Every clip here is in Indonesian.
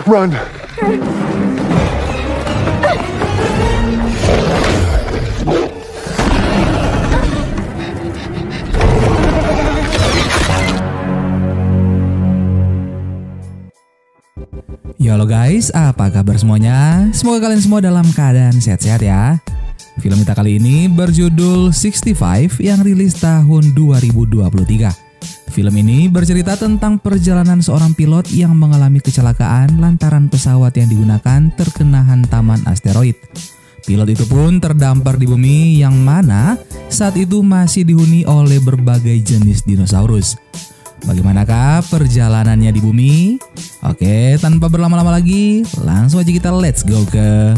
Run! Yo halo guys, apa kabar semuanya? Semoga kalian semua dalam keadaan sehat-sehat ya. Film kita kali ini berjudul 65 yang rilis tahun 2023. Film ini bercerita tentang perjalanan seorang pilot yang mengalami kecelakaan lantaran pesawat yang digunakan terkena hantaman asteroid. Pilot itu pun terdampar di bumi yang mana saat itu masih dihuni oleh berbagai jenis dinosaurus. Bagaimanakah perjalanannya di bumi? Oke, tanpa berlama-lama lagi, langsung aja kita let's go ke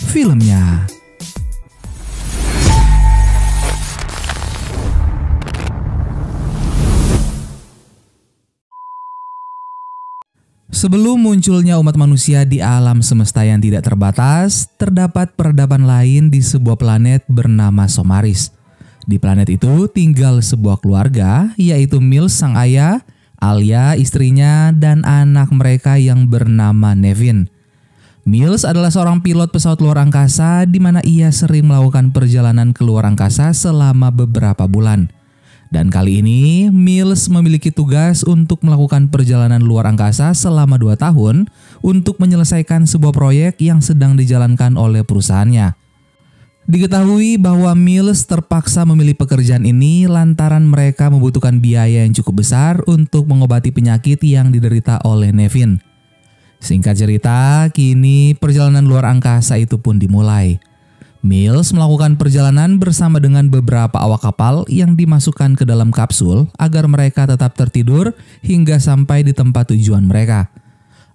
filmnya. Sebelum munculnya umat manusia di alam semesta yang tidak terbatas, terdapat peradaban lain di sebuah planet bernama Somaris. Di planet itu tinggal sebuah keluarga, yaitu Mills sang ayah, Alia istrinya, dan anak mereka yang bernama Nevin. Mills adalah seorang pilot pesawat luar angkasa di mana ia sering melakukan perjalanan ke luar angkasa selama beberapa bulan. Dan kali ini Mills memiliki tugas untuk melakukan perjalanan luar angkasa selama 2 tahun untuk menyelesaikan sebuah proyek yang sedang dijalankan oleh perusahaannya. Diketahui bahwa Mills terpaksa memilih pekerjaan ini lantaran mereka membutuhkan biaya yang cukup besar untuk mengobati penyakit yang diderita oleh Nevin. Singkat cerita, kini perjalanan luar angkasa itu pun dimulai. Mills melakukan perjalanan bersama dengan beberapa awak kapal yang dimasukkan ke dalam kapsul agar mereka tetap tertidur hingga sampai di tempat tujuan mereka.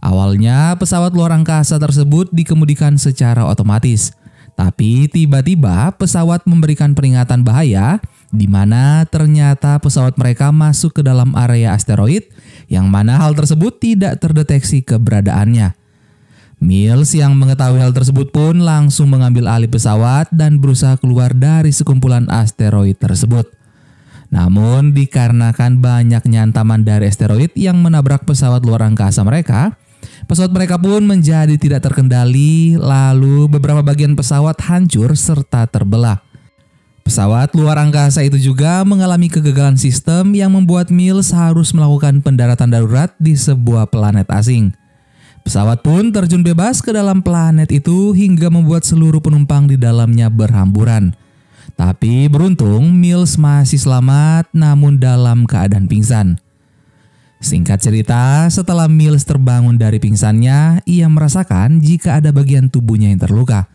Awalnya pesawat luar angkasa tersebut dikemudikan secara otomatis. Tapi tiba-tiba pesawat memberikan peringatan bahaya di mana ternyata pesawat mereka masuk ke dalam area asteroid yang mana hal tersebut tidak terdeteksi keberadaannya. Mills yang mengetahui hal tersebut pun langsung mengambil alih pesawat dan berusaha keluar dari sekumpulan asteroid tersebut. Namun dikarenakan banyaknya hantaman dari asteroid yang menabrak pesawat luar angkasa mereka, pesawat mereka pun menjadi tidak terkendali, lalu beberapa bagian pesawat hancur serta terbelah. Pesawat luar angkasa itu juga mengalami kegagalan sistem yang membuat Mills harus melakukan pendaratan darurat di sebuah planet asing. Pesawat pun terjun bebas ke dalam planet itu hingga membuat seluruh penumpang di dalamnya berhamburan. Tapi beruntung Mills masih selamat namun dalam keadaan pingsan. Singkat cerita, setelah Mills terbangun dari pingsannya, ia merasakan jika ada bagian tubuhnya yang terluka.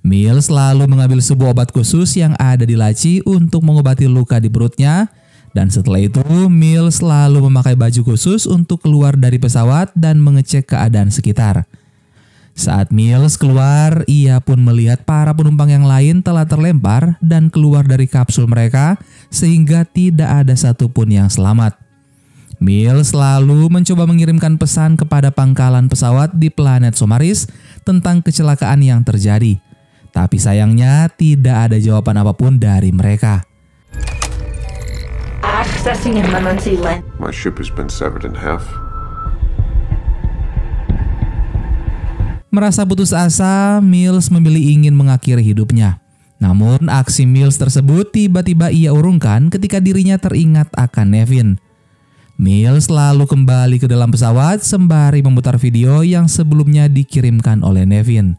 Mills lalu mengambil sebuah obat khusus yang ada di laci untuk mengobati luka di perutnya, dan setelah itu Mills lalu memakai baju khusus untuk keluar dari pesawat dan mengecek keadaan sekitar. Saat Mills keluar, ia pun melihat para penumpang yang lain telah terlempar dan keluar dari kapsul mereka sehingga tidak ada satupun yang selamat. Mills lalu mencoba mengirimkan pesan kepada pangkalan pesawat di planet Somaris tentang kecelakaan yang terjadi. Tapi sayangnya tidak ada jawaban apapun dari mereka. Accessing emergency land. My ship has been severed in half. Merasa putus asa, Mills memilih ingin mengakhiri hidupnya. Namun aksi Mills tersebut tiba-tiba ia urungkan ketika dirinya teringat akan Nevin. Mills lalu kembali ke dalam pesawat sembari memutar video yang sebelumnya dikirimkan oleh Nevin.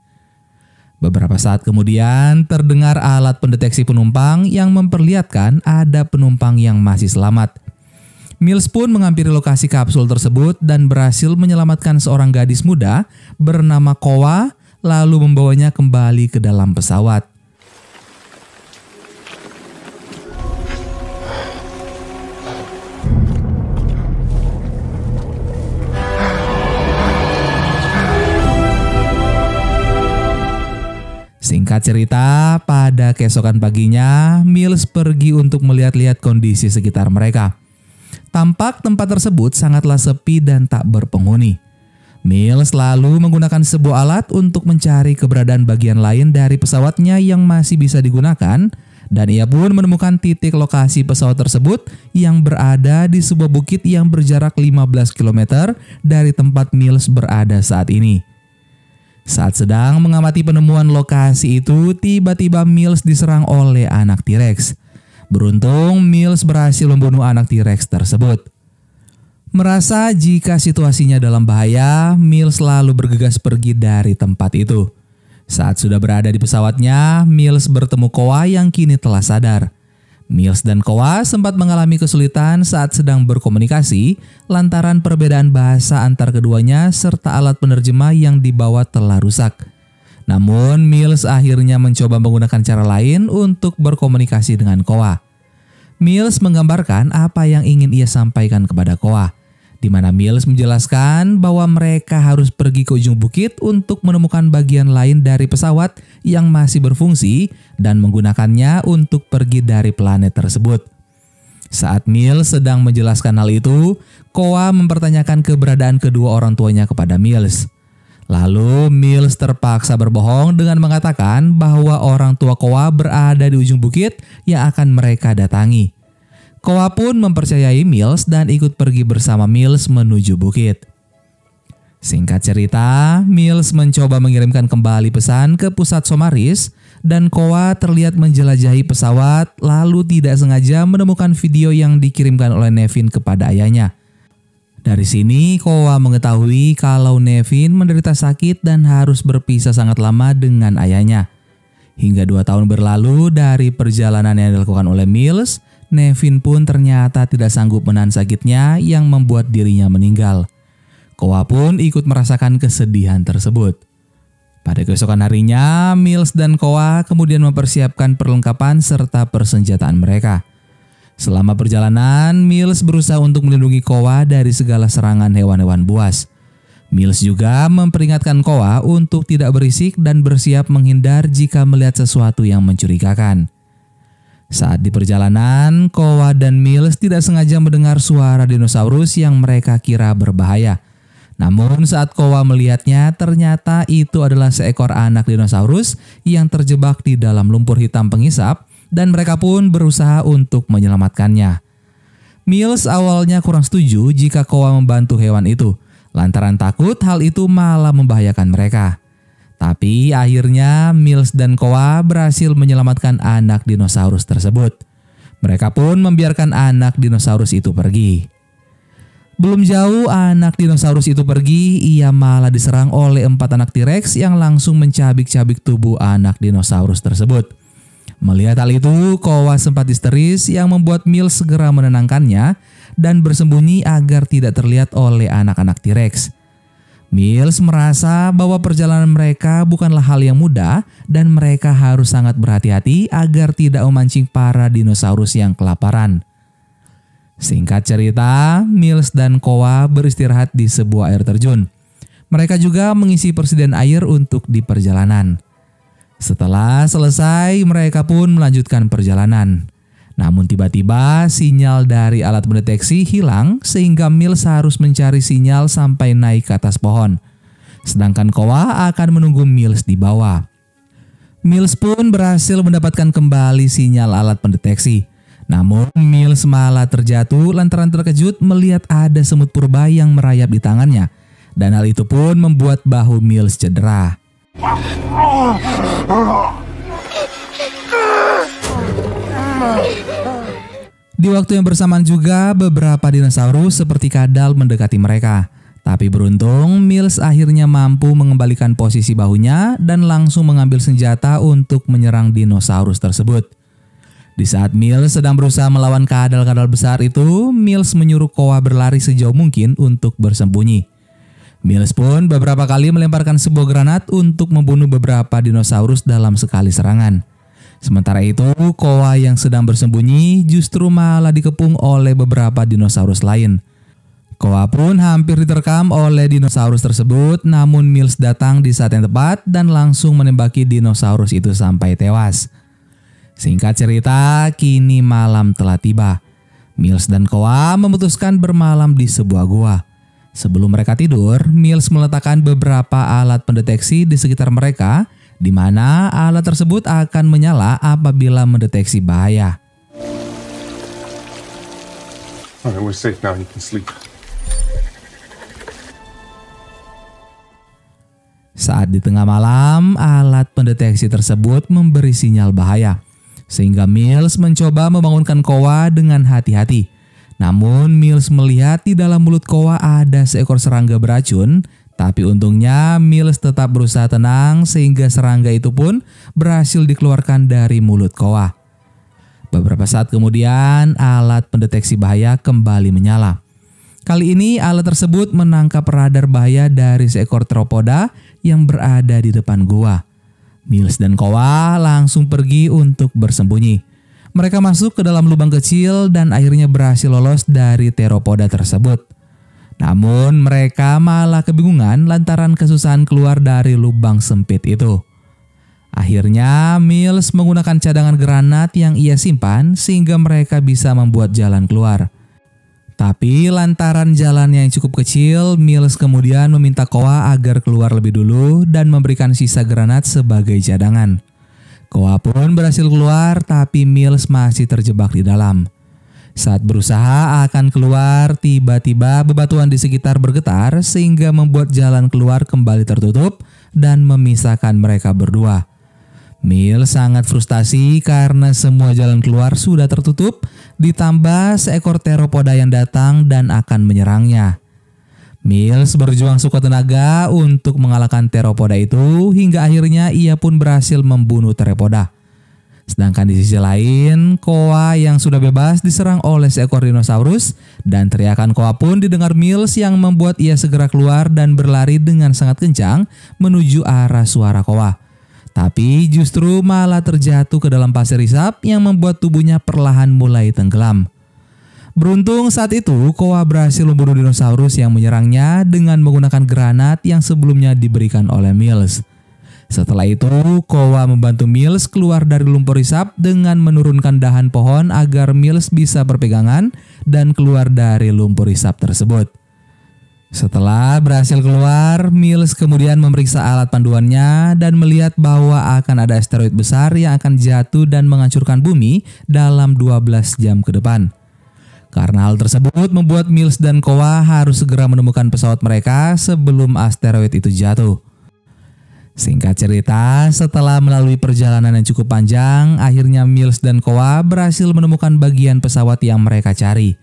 Beberapa saat kemudian terdengar alat pendeteksi penumpang yang memperlihatkan ada penumpang yang masih selamat. Mills pun menghampiri lokasi kapsul tersebut dan berhasil menyelamatkan seorang gadis muda bernama Koa lalu membawanya kembali ke dalam pesawat. Singkat cerita, pada keesokan paginya, Mills pergi untuk melihat-lihat kondisi sekitar mereka. Tampak tempat tersebut sangatlah sepi dan tak berpenghuni. Mills lalu menggunakan sebuah alat untuk mencari keberadaan bagian lain dari pesawatnya yang masih bisa digunakan Dan ia pun menemukan titik lokasi pesawat tersebut yang berada di sebuah bukit yang berjarak 15 km dari tempat Mills berada saat ini. Saat sedang mengamati penemuan lokasi itu, tiba-tiba Mills diserang oleh anak T-Rex. Beruntung Mills berhasil membunuh anak T-Rex tersebut. Merasa jika situasinya dalam bahaya, Mills lalu bergegas pergi dari tempat itu. Saat sudah berada di pesawatnya, Mills bertemu Koa yang kini telah sadar. Mills dan Koa sempat mengalami kesulitan saat sedang berkomunikasi lantaran perbedaan bahasa antar keduanya serta alat penerjemah yang dibawa telah rusak. Namun Mills akhirnya mencoba menggunakan cara lain untuk berkomunikasi dengan Koa. Mills menggambarkan apa yang ingin ia sampaikan kepada Koa, di mana Mills menjelaskan bahwa mereka harus pergi ke ujung bukit untuk menemukan bagian lain dari pesawat yang masih berfungsi dan menggunakannya untuk pergi dari planet tersebut. Saat Mills sedang menjelaskan hal itu, Koa mempertanyakan keberadaan kedua orang tuanya kepada Mills. Lalu Mills terpaksa berbohong dengan mengatakan bahwa orang tua Koa berada di ujung bukit yang akan mereka datangi. Koa pun mempercayai Mills dan ikut pergi bersama Mills menuju bukit. Singkat cerita, Mills mencoba mengirimkan kembali pesan ke pusat Somaris dan Koa terlihat menjelajahi pesawat lalu tidak sengaja menemukan video yang dikirimkan oleh Nevin kepada ayahnya. Dari sini Koa mengetahui kalau Nevin menderita sakit dan harus berpisah sangat lama dengan ayahnya. Hingga 2 tahun berlalu dari perjalanan yang dilakukan oleh Mills, Nevin pun ternyata tidak sanggup menahan sakitnya yang membuat dirinya meninggal. Koa pun ikut merasakan kesedihan tersebut. Pada keesokan harinya, Mills dan Koa kemudian mempersiapkan perlengkapan serta persenjataan mereka. Selama perjalanan, Mills berusaha untuk melindungi Koa dari segala serangan hewan-hewan buas. Mills juga memperingatkan Koa untuk tidak berisik dan bersiap menghindar jika melihat sesuatu yang mencurigakan. Saat di perjalanan, Koa dan Mills tidak sengaja mendengar suara dinosaurus yang mereka kira berbahaya. Namun saat Koa melihatnya, ternyata itu adalah seekor anak dinosaurus yang terjebak di dalam lumpur hitam pengisap dan mereka pun berusaha untuk menyelamatkannya. Mills awalnya kurang setuju jika Koa membantu hewan itu, lantaran takut hal itu malah membahayakan mereka. Tapi akhirnya Mills dan Koa berhasil menyelamatkan anak dinosaurus tersebut. Mereka pun membiarkan anak dinosaurus itu pergi. Belum jauh anak dinosaurus itu pergi, ia malah diserang oleh 4 anak T-Rex yang langsung mencabik-cabik tubuh anak dinosaurus tersebut. Melihat hal itu, Koa sempat histeris yang membuat Mills segera menenangkannya dan bersembunyi agar tidak terlihat oleh anak-anak T-Rex. Mills merasa bahwa perjalanan mereka bukanlah hal yang mudah dan mereka harus sangat berhati-hati agar tidak memancing para dinosaurus yang kelaparan. Singkat cerita, Mills dan Koa beristirahat di sebuah air terjun. Mereka juga mengisi persediaan air untuk di perjalanan. Setelah selesai, mereka pun melanjutkan perjalanan. Namun tiba-tiba sinyal dari alat pendeteksi hilang sehingga Mills harus mencari sinyal sampai naik ke atas pohon. Sedangkan Koa akan menunggu Mills di bawah. Mills pun berhasil mendapatkan kembali sinyal alat pendeteksi. Namun Mills malah terjatuh lantaran terkejut melihat ada semut purba yang merayap di tangannya. Dan hal itu pun membuat bahu Mills cedera. Di waktu yang bersamaan juga beberapa dinosaurus seperti kadal mendekati mereka. Tapi beruntung Mills akhirnya mampu mengembalikan posisi bahunya dan langsung mengambil senjata untuk menyerang dinosaurus tersebut. Di saat Mills sedang berusaha melawan kadal-kadal besar itu, Mills menyuruh Koa berlari sejauh mungkin untuk bersembunyi. Mills pun beberapa kali melemparkan sebuah granat untuk membunuh beberapa dinosaurus dalam sekali serangan. Sementara itu, Koa yang sedang bersembunyi justru malah dikepung oleh beberapa dinosaurus lain. Koa pun hampir diterkam oleh dinosaurus tersebut, namun Mills datang di saat yang tepat dan langsung menembaki dinosaurus itu sampai tewas. Singkat cerita, kini malam telah tiba. Mills dan Koa memutuskan bermalam di sebuah gua. Sebelum mereka tidur, Mills meletakkan beberapa alat pendeteksi di sekitar mereka di mana alat tersebut akan menyala apabila mendeteksi bahaya. Alright, we're safe now. You can sleep. Saat di tengah malam, alat pendeteksi tersebut memberi sinyal bahaya, sehingga Mills mencoba membangunkan Koa dengan hati-hati. Namun Mills melihat di dalam mulut Koa ada seekor serangga beracun, tapi untungnya Mills tetap berusaha tenang sehingga serangga itu pun berhasil dikeluarkan dari mulut Koa. Beberapa saat kemudian, alat pendeteksi bahaya kembali menyala. Kali ini alat tersebut menangkap radar bahaya dari seekor teropoda yang berada di depan gua. Mills dan Koa langsung pergi untuk bersembunyi. Mereka masuk ke dalam lubang kecil dan akhirnya berhasil lolos dari teropoda tersebut. Namun mereka malah kebingungan lantaran kesusahan keluar dari lubang sempit itu. Akhirnya Mills menggunakan cadangan granat yang ia simpan sehingga mereka bisa membuat jalan keluar. Tapi lantaran jalan yang cukup kecil, Mills kemudian meminta Koa agar keluar lebih dulu dan memberikan sisa granat sebagai cadangan. Koa pun berhasil keluar, tapi Mills masih terjebak di dalam. Saat berusaha akan keluar, tiba-tiba bebatuan di sekitar bergetar sehingga membuat jalan keluar kembali tertutup dan memisahkan mereka berdua. Mills sangat frustasi karena semua jalan keluar sudah tertutup, ditambah seekor teropoda yang datang dan akan menyerangnya. Mills berjuang sekuat tenaga untuk mengalahkan teropoda itu hingga akhirnya ia pun berhasil membunuh teropoda. Sedangkan di sisi lain, Koa yang sudah bebas diserang oleh seekor dinosaurus dan teriakan Koa pun didengar Mills yang membuat ia segera keluar dan berlari dengan sangat kencang menuju arah suara Koa. Tapi justru malah terjatuh ke dalam pasir resap yang membuat tubuhnya perlahan mulai tenggelam. Beruntung saat itu Koa berhasil membunuh dinosaurus yang menyerangnya dengan menggunakan granat yang sebelumnya diberikan oleh Mills. Setelah itu Koa membantu Mills keluar dari lumpur resap dengan menurunkan dahan pohon agar Mills bisa berpegangan dan keluar dari lumpur resap tersebut. Setelah berhasil keluar, Mills kemudian memeriksa alat panduannya dan melihat bahwa akan ada asteroid besar yang akan jatuh dan menghancurkan bumi dalam 12 jam ke depan. Karena hal tersebut membuat Mills dan Koa harus segera menemukan pesawat mereka sebelum asteroid itu jatuh. Singkat cerita, setelah melalui perjalanan yang cukup panjang, akhirnya Mills dan Koa berhasil menemukan bagian pesawat yang mereka cari.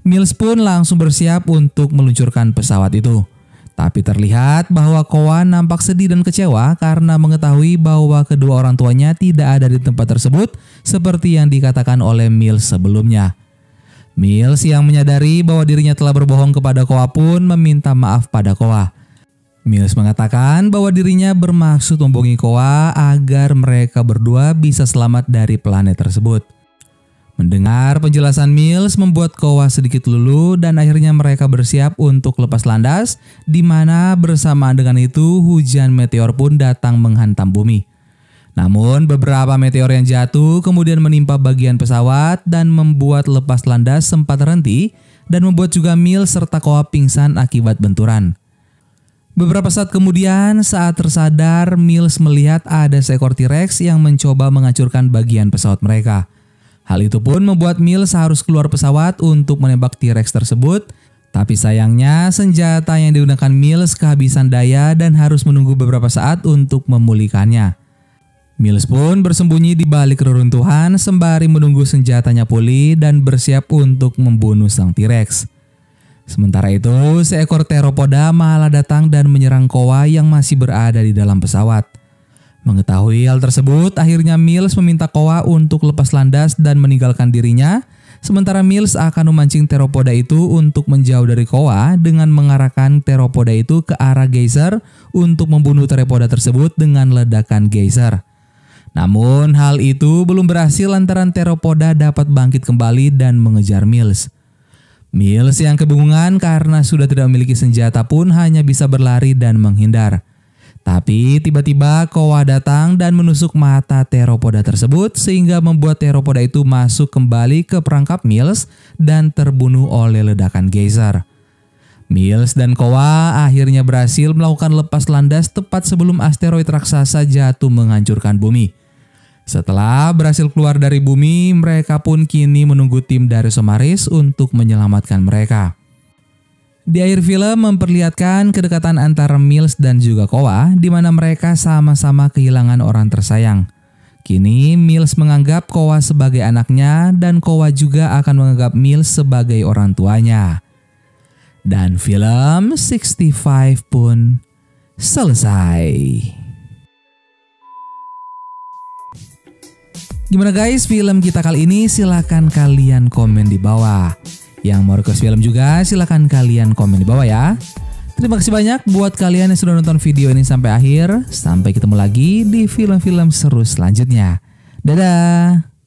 Mills pun langsung bersiap untuk meluncurkan pesawat itu. Tapi terlihat bahwa Koa nampak sedih dan kecewa karena mengetahui bahwa kedua orang tuanya tidak ada di tempat tersebut seperti yang dikatakan oleh Mills sebelumnya. Mills yang menyadari bahwa dirinya telah berbohong kepada Koa pun meminta maaf pada Koa. Mills mengatakan bahwa dirinya bermaksud membohongi Koa agar mereka berdua bisa selamat dari planet tersebut. Mendengar penjelasan Mills membuat Koa sedikit luluh dan akhirnya mereka bersiap untuk lepas landas, di mana bersamaan dengan itu hujan meteor pun datang menghantam bumi. Namun beberapa meteor yang jatuh kemudian menimpa bagian pesawat dan membuat lepas landas sempat terhenti dan membuat juga Mills serta Koa pingsan akibat benturan. Beberapa saat kemudian saat tersadar, Mills melihat ada seekor T-Rex yang mencoba menghancurkan bagian pesawat mereka. Hal itu pun membuat Mills harus keluar pesawat untuk menembak T-Rex tersebut, tapi sayangnya senjata yang digunakan Mills kehabisan daya dan harus menunggu beberapa saat untuk memulihkannya. Mills pun bersembunyi di balik reruntuhan sembari menunggu senjatanya pulih dan bersiap untuk membunuh sang T-Rex. Sementara itu, seekor teropoda malah datang dan menyerang Koa yang masih berada di dalam pesawat. Mengetahui hal tersebut, akhirnya Mills meminta Koa untuk lepas landas dan meninggalkan dirinya, sementara Mills akan memancing teropoda itu untuk menjauh dari Koa dengan mengarahkan teropoda itu ke arah geyser untuk membunuh teropoda tersebut dengan ledakan geyser. Namun hal itu belum berhasil lantaran teropoda dapat bangkit kembali dan mengejar Mills. Mills yang kebingungan karena sudah tidak memiliki senjata pun hanya bisa berlari dan menghindar. Tapi tiba-tiba Koa datang dan menusuk mata teropoda tersebut sehingga membuat teropoda itu masuk kembali ke perangkap Mills dan terbunuh oleh ledakan geyser. Mills dan Koa akhirnya berhasil melakukan lepas landas tepat sebelum asteroid raksasa jatuh menghancurkan bumi. Setelah berhasil keluar dari bumi, mereka pun kini menunggu tim dari Somaris untuk menyelamatkan mereka. Di akhir film memperlihatkan kedekatan antara Mills dan juga Koa, di mana mereka sama-sama kehilangan orang tersayang. Kini Mills menganggap Koa sebagai anaknya dan Koa juga akan menganggap Mills sebagai orang tuanya. Dan film 65 pun selesai. Gimana guys film kita kali ini? Silahkan kalian komen di bawah. Yang mau request film juga silahkan kalian komen di bawah ya. Terima kasih banyak buat kalian yang sudah nonton video ini sampai akhir. Sampai ketemu lagi di film-film seru selanjutnya. Dadah!